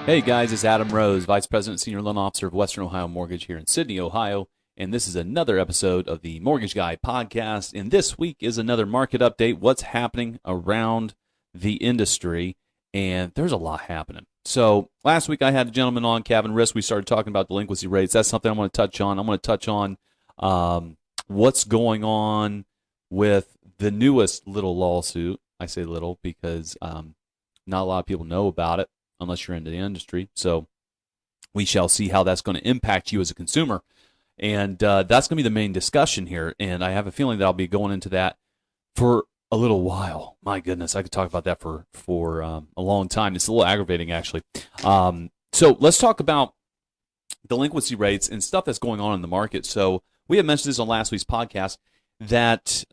Hey guys, it's Adam Rose, Vice President and Senior Loan Officer of Western Ohio Mortgage here in Sydney, Ohio, and this is another episode of the Mortgage Guy podcast. And this week is another market update, what's happening around the industry, and there's a lot happening. So last week I had a gentleman on, Kevin Risk. We started talking about delinquency rates. That's something I'm going to touch on. I'm going to touch on what's going on with the newest little lawsuit. I say little because not a lot of people know about it, unless you're into the industry. So we shall see how that's going to impact you as a consumer. And that's going to be the main discussion here. And I have a feeling that I'll be going into that for a little while. My goodness, I could talk about that for a long time. It's a little aggravating, actually. So let's talk about delinquency rates and stuff that's going on in the market. So we had mentioned this on last week's podcast that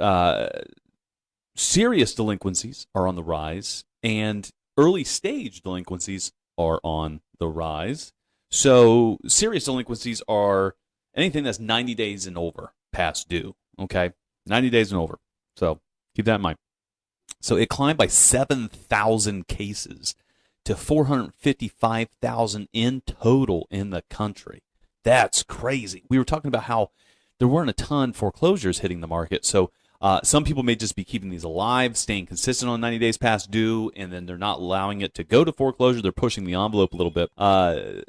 serious delinquencies are on the rise, and early stage delinquencies are on the rise. So serious delinquencies are anything that's 90 days and over past due, okay? 90 days and over. So keep that in mind. So it climbed by 7,000 cases to 455,000 in total in the country. That's crazy. We were talking about how there weren't a ton foreclosures hitting the market. So some people may just be keeping these alive, staying consistent on 90 days past due, and then they're not allowing it to go to foreclosure. They're pushing the envelope a little bit.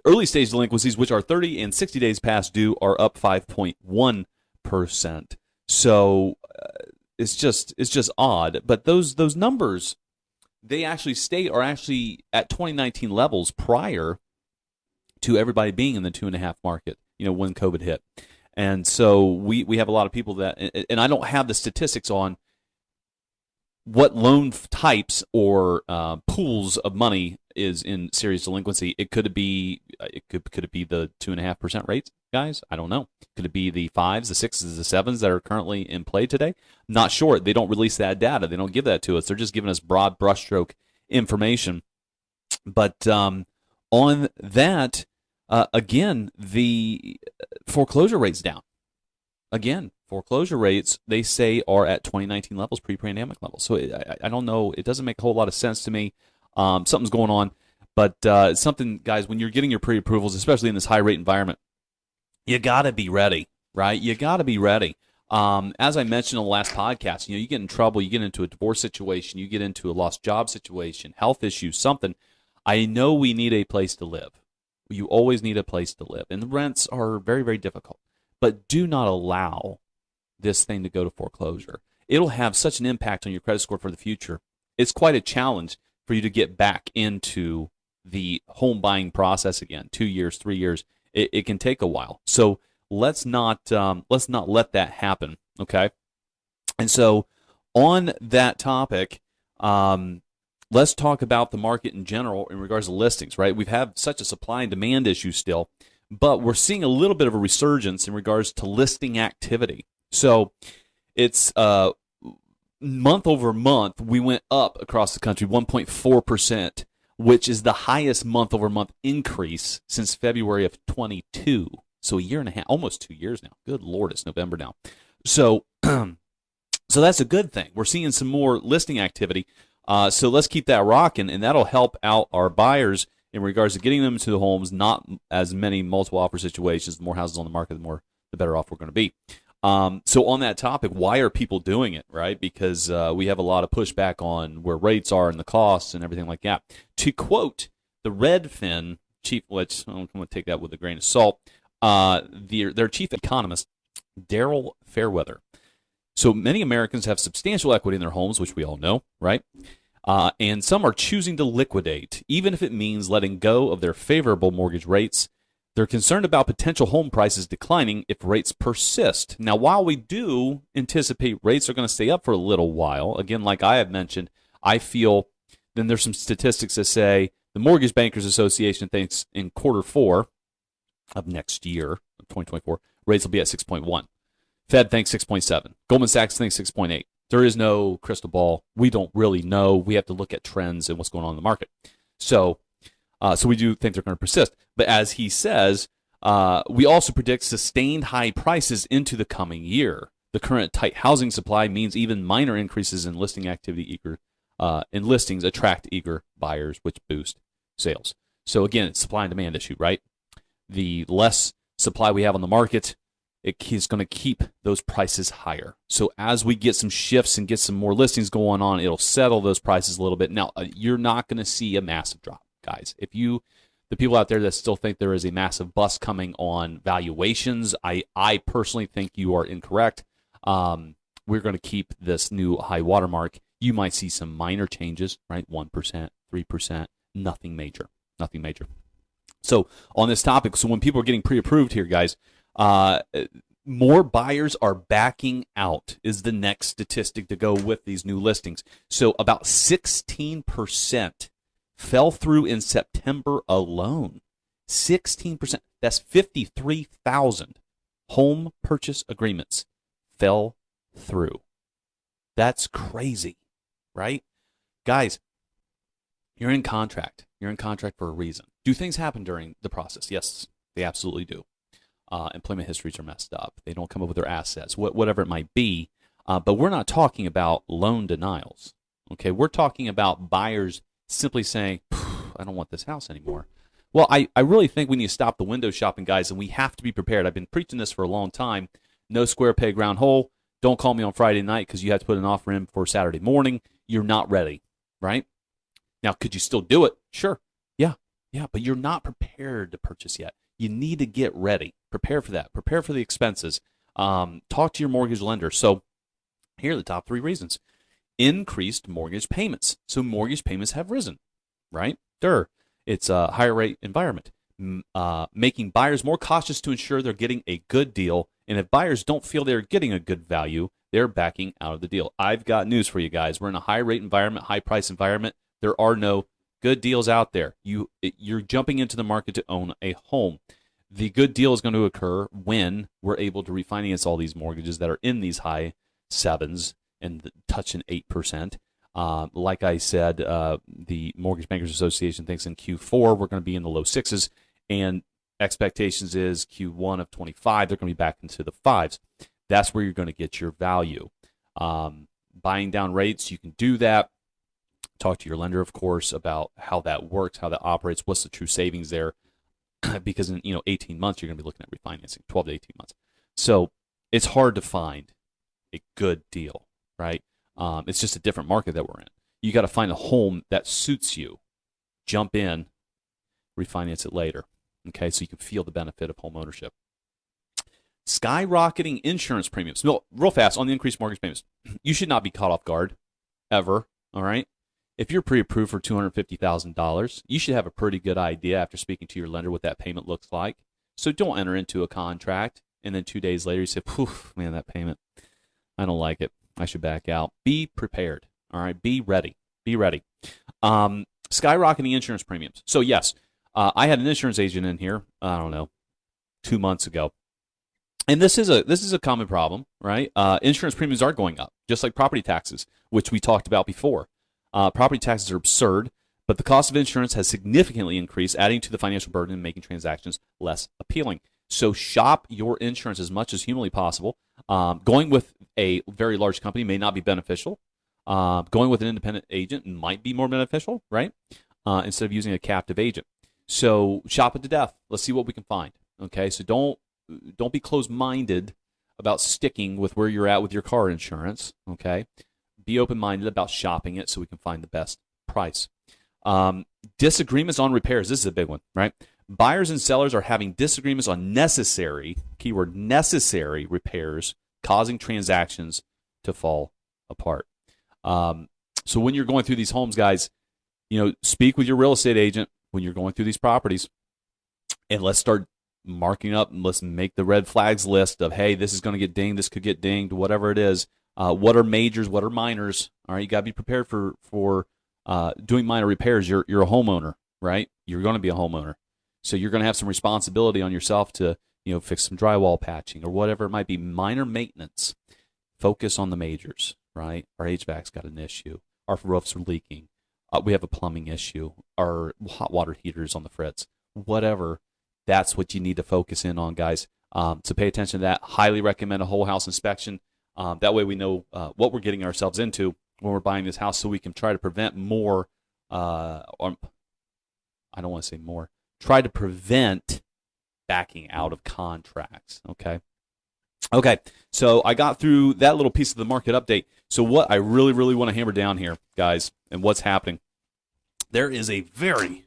Early stage delinquencies, which are 30 and 60 days past due, are up 5.1%. So it's just odd. But those numbers, they actually are actually at 2019 levels prior to everybody being in the 2.5 market, when COVID hit. And so we have a lot of people that, and I don't have the statistics on what loan types or pools of money is in serious delinquency. Could it be the 2.5% rates, guys? I don't know. Could it be the 5s, the 6s, the 7s that are currently in play today? Not sure. They don't release that data. They don't give that to us. They're just giving us broad brushstroke information. But on that, again, the foreclosure rate's down. Again, foreclosure rates, they say, are at 2019 levels, pre-pandemic levels. So I don't know. It doesn't make a whole lot of sense to me. Something's going on. But it's something, guys, when you're getting your pre-approvals, especially in this high-rate environment, you got to be ready, right? You got to be ready. As I mentioned on the last podcast, you get in trouble, you get into a divorce situation, you get into a lost job situation, health issues, something. I know we need a place to live. You always need a place to live. And the rents are very, very difficult. But do not allow this thing to go to foreclosure. It'll have such an impact on your credit score for the future. It's quite a challenge for you to get back into the home buying process again. 2 years, 3 years. It can take a while. So let's not let that happen. Okay. And so on that topic, let's talk about the market in general in regards to listings, right? We've had such a supply and demand issue still, but we're seeing a little bit of a resurgence in regards to listing activity. So it's month over month, we went up across the country 1.4%, which is the highest month over month increase since February of 22. So a year and a half, almost 2 years now. Good Lord, it's November now. So, so that's a good thing. We're seeing some more listing activity. So let's keep that rocking, and that'll help out our buyers in regards to getting them to the homes, not as many multiple offer situations. The more houses on the market, the better off we're going to be. So on that topic, why are people doing it, right? Because we have a lot of pushback on where rates are and the costs and everything like that. To quote the Redfin chief, which I'm going to take that with a grain of salt, their chief economist, Daryl Fairweather. So many Americans have substantial equity in their homes, which we all know, right? And some are choosing to liquidate, even if it means letting go of their favorable mortgage rates. They're concerned about potential home prices declining if rates persist. Now, while we do anticipate rates are going to stay up for a little while, again, like I have mentioned, I feel then there's some statistics that say the Mortgage Bankers Association thinks in Q4 of next year, of 2024, rates will be at 6.1. Fed thinks 6.7. Goldman Sachs thinks 6.8. There is no crystal ball. We don't really know. We have to look at trends and what's going on in the market. So we do think they're going to persist. But as he says, we also predict sustained high prices into the coming year. The current tight housing supply means even minor increases in listing activity listings attract eager buyers, which boost sales. So again, it's supply and demand issue, right? The less supply we have on the market, it is going to keep those prices higher. So as we get some shifts and get some more listings going on, it'll settle those prices a little bit. Now, you're not going to see a massive drop, guys. The people out there that still think there is a massive bust coming on valuations, I personally think you are incorrect. We're going to keep this new high watermark. You might see some minor changes, right? 1%, 3%, nothing major. Nothing major. So on this topic, so when people are getting pre-approved here, guys, more buyers are backing out is the next statistic to go with these new listings. So about 16% fell through in September alone. 16%. That's 53,000 home purchase agreements fell through. That's crazy, right? Guys, you're in contract. You're in contract for a reason. Do things happen during the process? Yes, they absolutely do. Employment histories are messed up. They don't come up with their assets, whatever it might be. But we're not talking about loan denials. Okay, we're talking about buyers simply saying, I don't want this house anymore. Well, I really think we need to stop the window shopping, guys, and we have to be prepared. I've been preaching this for a long time. No square peg round hole. Don't call me on Friday night because you have to put an offer in for Saturday morning. You're not ready, right? Now, could you still do it? Sure. Yeah, but you're not prepared to purchase yet. You need to get ready. Prepare for that. Prepare for the expenses. Talk to your mortgage lender. So here are the top 3 reasons. Increased mortgage payments. So mortgage payments have risen, right? It's a higher rate environment. Making buyers more cautious to ensure they're getting a good deal. And if buyers don't feel they're getting a good value, they're backing out of the deal. I've got news for you guys. We're in a high rate environment, high price environment. There are no good deals out there. You're jumping into the market to own a home. The good deal is going to occur when we're able to refinance all these mortgages that are in these high 7s and touching 8%. Like I said, the Mortgage Bankers Association thinks in Q4 we're going to be in the low 6s, and expectations is Q1 of 25 they're going to be back into the 5s. That's where you're going to get your value. Buying down rates, you can do that. Talk to your lender, of course, about how that works, how that operates, what's the true savings there. Because in 18 months, you're going to be looking at refinancing, 12 to 18 months. So it's hard to find a good deal, right? It's just a different market that we're in. You got to find a home that suits you. Jump in, refinance it later. Okay, so you can feel the benefit of home ownership. Skyrocketing insurance premiums. No, real fast on the increased mortgage payments. You should not be caught off guard, ever. All right. If you're pre-approved for $250,000, you should have a pretty good idea after speaking to your lender what that payment looks like. So don't enter into a contract and then 2 days later you say, "Poof, man, that payment, I don't like it. I should back out." Be prepared. All right. Be ready. Be ready. Skyrocketing insurance premiums. So yes, I had an insurance agent in here. I don't know, 2 months ago. And this is a common problem, right? Insurance premiums are going up, just like property taxes, which we talked about before. Property taxes are absurd, but the cost of insurance has significantly increased, adding to the financial burden and making transactions less appealing. So shop your insurance as much as humanly possible. Going with a very large company may not be beneficial. Going with an independent agent might be more beneficial, right? Instead of using a captive agent. So shop it to death. Let's see what we can find. Okay, so don't be closed-minded about sticking with where you're at with your car insurance. Okay. Be open-minded about shopping it so we can find the best price. Disagreements on repairs. This is a big one, right? Buyers and sellers are having disagreements on necessary, keyword necessary repairs, causing transactions to fall apart. So when you're going through these homes, guys, speak with your real estate agent when you're going through these properties, and let's start marking up and let's make the red flags list of, hey, this is going to get dinged, this could get dinged, whatever it is. What are majors? What are minors? All right, you got to be prepared for doing minor repairs. You're a homeowner, right? You're going to be a homeowner, so you're going to have some responsibility on yourself to fix some drywall patching or whatever it might be. Minor maintenance. Focus on the majors, right? Our HVAC's got an issue. Our roofs are leaking. We have a plumbing issue. Our hot water heater's on the fritz. Whatever. That's what you need to focus in on, guys. So pay attention to that. Highly recommend a whole house inspection. That way we know what we're getting ourselves into when we're buying this house, so we can try to prevent more. I I don't want to say more, try to prevent backing out of contracts, okay? Okay, so I got through that little piece of the market update. So what I really, really want to hammer down here, guys, and what's happening, there is a very,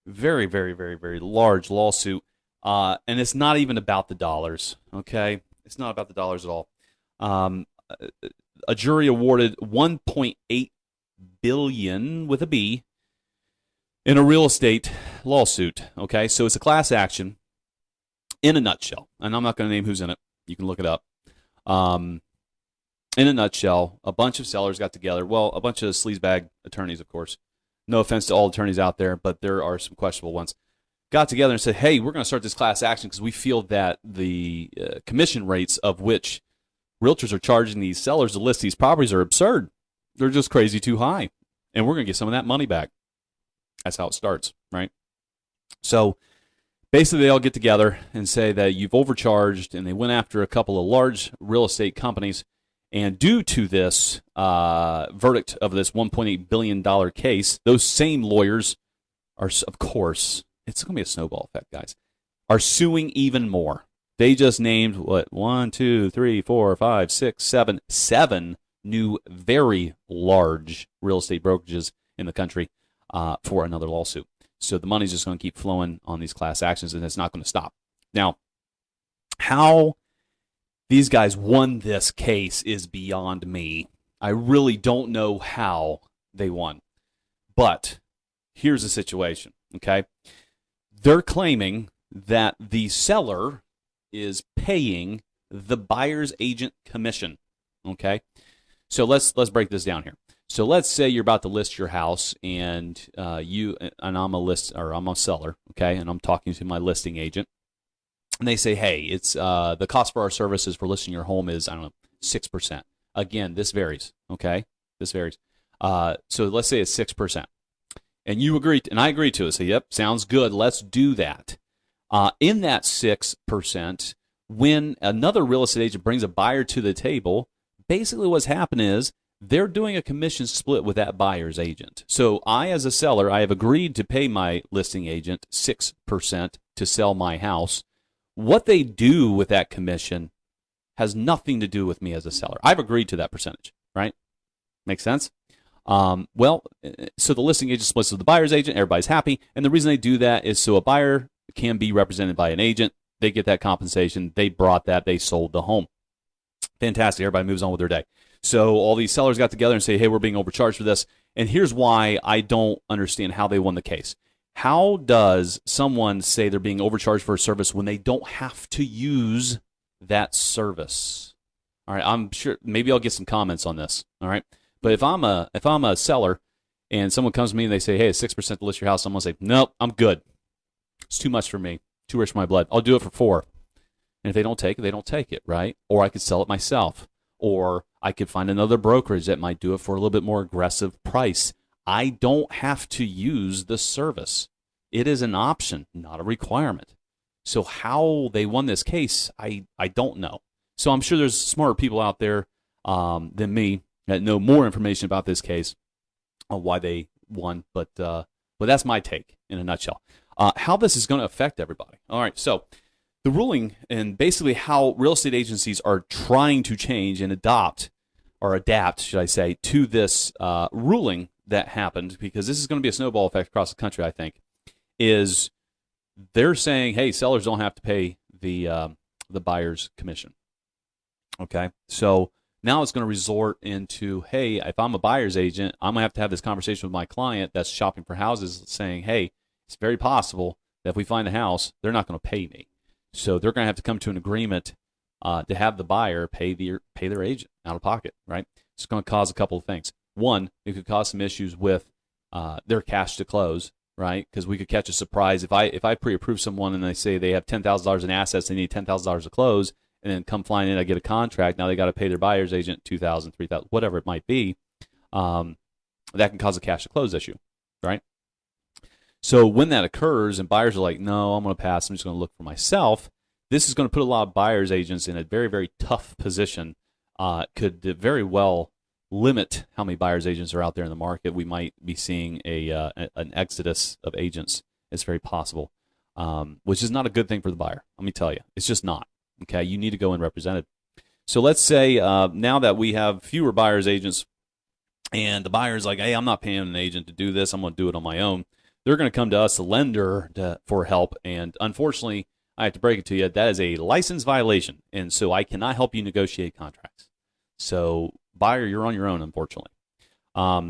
very, very, very, very large lawsuit, and it's not even about the dollars, okay? It's not about the dollars at all. A jury awarded $1.8 billion with a B in a real estate lawsuit, okay? So it's a class action in a nutshell, and I'm not going to name who's in it. You can look it up. In a nutshell, a bunch of sellers got together. Well, a bunch of sleazebag attorneys, of course. No offense to all attorneys out there, but there are some questionable ones. Got together and said, hey, we're going to start this class action because we feel that the commission rates of which realtors are charging these sellers to list these properties are absurd. They're just crazy too high. And we're going to get some of that money back. That's how it starts, right? So basically, they all get together and say that you've overcharged, and they went after a couple of large real estate companies. And due to this verdict of this $1.8 billion case, those same lawyers are, of course, it's going to be a snowball effect, guys, are suing even more. They just named, what, 1, 2, 3, 4, 5, 6, 7 new very large real estate brokerages in the country for another lawsuit. So the money's just going to keep flowing on these class actions, and it's not going to stop. Now, how these guys won this case is beyond me. I really don't know how they won. But here's the situation, okay? They're claiming that the seller is paying the buyer's agent commission, okay? So let's break this down here. So let's say you're about to list your house, and I'm a seller, okay, and I'm talking to my listing agent, and they say, hey, it's the cost for our services for listing your home is 6%. Again, this varies, okay? This varies. So let's say it's 6%, and you agree, and I agree to it. So yep, sounds good. Let's do that. In that 6%, when another real estate agent brings a buyer to the table, basically what's happened is they're doing a commission split with that buyer's agent. So I, as a seller, I have agreed to pay my listing agent 6% to sell my house. What they do with that commission has nothing to do with me as a seller. I've agreed to that percentage, right? Makes sense? So the listing agent splits with the buyer's agent. Everybody's happy. And the reason they do that is so a buyer can be represented by an agent. They get that compensation. They brought that. They sold the home. Fantastic. Everybody moves on with their day. So all these sellers got together and say, hey, we're being overcharged for this. And here's why I don't understand how they won the case. How does someone say they're being overcharged for a service when they don't have to use that service? All right, I'm sure maybe I'll get some comments on this. All right, but if I'm a seller and someone comes to me and they say, hey, it's 6% to list your house, I'm gonna say, nope, I'm good. It's too much for me. Too rich for my blood. I'll do it for 4. And if they don't take it, they don't take it, right? Or I could sell it myself. Or I could find another brokerage that might do it for a little bit more aggressive price. I don't have to use the service. It is an option, not a requirement. So how they won this case, I don't know. So I'm sure there's smarter people out there than me that know more information about this case on why they won. But that's my take in a nutshell. How this is going to affect everybody. All right, so the ruling and basically how real estate agencies are trying to change and adapt, should I say, to this ruling that happened, because this is going to be a snowball effect across the country, I think, is they're saying, hey, sellers don't have to pay the buyer's commission. Okay, so now it's going to resort into, hey, if I'm a buyer's agent, I'm going to have this conversation with my client that's shopping for houses saying, hey, it's very possible that if we find a house, they're not going to pay me. So they're going to have to come to an agreement to have the buyer pay their agent out of pocket, right? It's going to cause a couple of things. One, it could cause some issues with their cash to close, right? Because we could catch a surprise. If I pre-approve someone and they say they have $10,000 in assets, they need $10,000 to close, and then come flying in, I get a contract. Now they got to pay their buyer's agent $2,000, $3,000, whatever it might be. That can cause a cash to close issue, right? So when that occurs and buyers are like, no, I'm going to pass, I'm just going to look for myself, this is going to put a lot of buyer's agents in a very, very tough position. Could very well limit how many buyer's agents are out there in the market. We might be seeing an exodus of agents It's very possible, which is not a good thing for the buyer. Let me tell you. It's just not. Okay, you need to go in represented. So let's say now that we have fewer buyer's agents and the buyer's like, hey, I'm not paying an agent to do this. I'm going to do it on my own. They're going to come to us, the lender, for help. And unfortunately, I have to break it to you, that is a license violation. And so I cannot help you negotiate contracts. So buyer, you're on your own, unfortunately.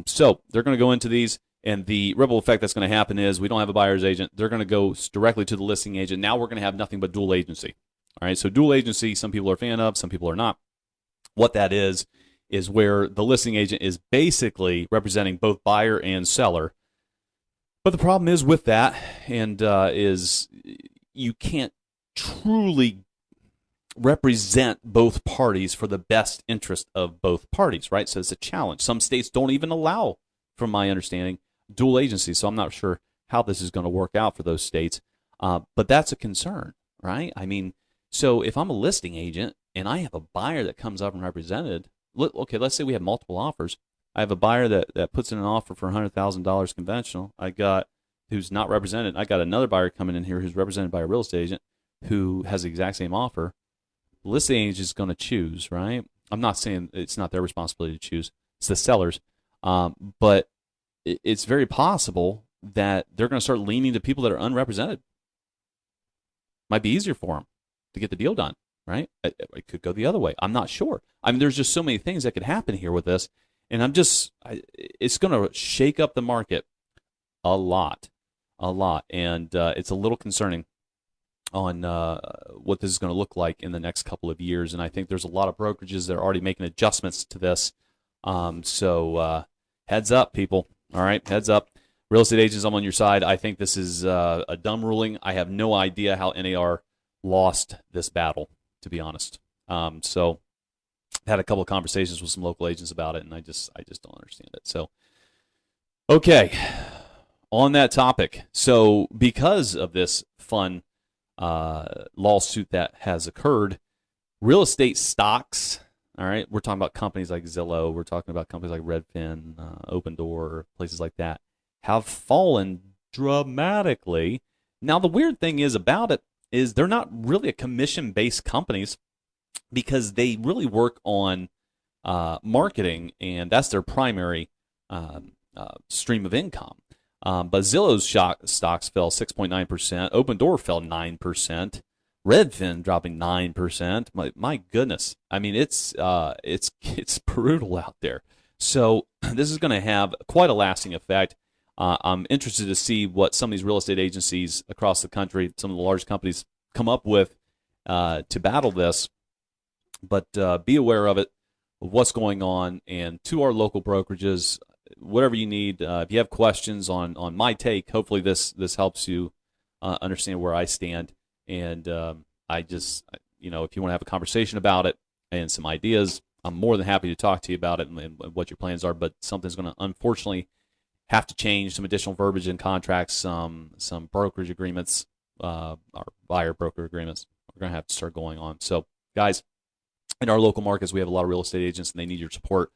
So they're going to go into these. And the ripple effect that's going to happen is we don't have a buyer's agent. They're going to go directly to the listing agent. Now we're going to have nothing but dual agency. All right, so dual agency, some people are a fan of, some people are not. What that is where the listing agent is basically representing both buyer and seller. But the problem is with that, and is you can't truly represent both parties for the best interest of both parties, right? So it's a challenge. Some states don't even allow, from my understanding, dual agency. So I'm not sure how this is going to work out for those states. But that's a concern, right? I mean, so if I'm a listing agent and I have a buyer that comes up and represented, okay, let's say we have multiple offers. I have a buyer that puts in an offer for $100,000 conventional. I got who's not represented. I got another buyer coming in here who's represented by a real estate agent who has the exact same offer. The listing agent is going to choose, right? I'm not saying it's not their responsibility to choose. It's the seller's. But it's very possible that they're going to start leaning to people that are unrepresented. Might be easier for them to get the deal done, right? It could go the other way. I'm not sure. I mean, there's just so many things that could happen here with this, and it's going to shake up the market a lot, and it's a little concerning on what this is going to look like in the next couple of years. And I think there's a lot of brokerages that are already making adjustments to this. So heads up, people. All right, heads up. Real estate agents, I'm on your side. I think this is a dumb ruling. I have no idea how NAR lost this battle, to be honest. So had a couple of conversations with some local agents about it, and I just don't understand it. So, okay, on that topic. So because of this fun lawsuit that has occurred, real estate stocks, all right, we're talking about companies like Zillow, we're talking about companies like Redfin, Open Door, places like that, have fallen dramatically. Now, the weird thing is about it is they're not really a commission-based companies because they really work on marketing, and that's their primary stream of income. But Zillow's stocks fell 6.9%. Open Door fell 9%. Redfin dropping 9%. My goodness. I mean, it's brutal out there. So this is going to have quite a lasting effect. I'm interested to see what some of these real estate agencies across the country, some of the large companies, come up with to battle this. But be aware of it, of what's going on, and to our local brokerages, whatever you need. If you have questions on my take, hopefully this helps you understand where I stand. And if you want to have a conversation about it and some ideas, I'm more than happy to talk to you about it and what your plans are. But something's going to unfortunately have to change, some additional verbiage in contracts, some brokerage agreements, our buyer broker agreements. We're going to have to start going on. So, guys, in our local markets, we have a lot of real estate agents, and they need your support.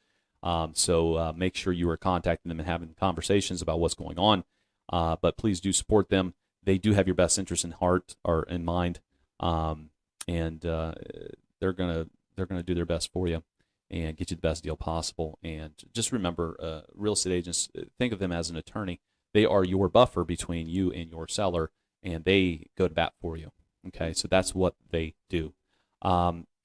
So make sure you are contacting them and having conversations about what's going on. But please do support them. They do have your best interest in heart or in mind, and they're gonna do their best for you and get you the best deal possible. And just remember, real estate agents, think of them as an attorney. They are your buffer between you and your seller, and they go to bat for you. Okay, so that's what they do.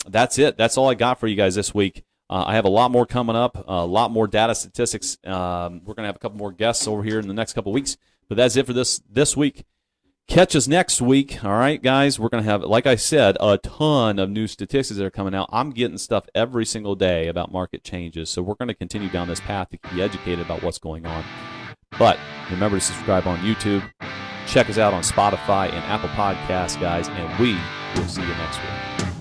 That's it. That's all I got for you guys this week. I have a lot more coming up, a lot more data statistics. We're going to have a couple more guests over here in the next couple of weeks, but that's it for this week. Catch us next week, all right, guys? We're going to have, like I said, a ton of new statistics that are coming out. I'm getting stuff every single day about market changes, so we're going to continue down this path to keep you educated about what's going on. But remember to subscribe on YouTube. Check us out on Spotify and Apple Podcasts, guys, and we will see you next week.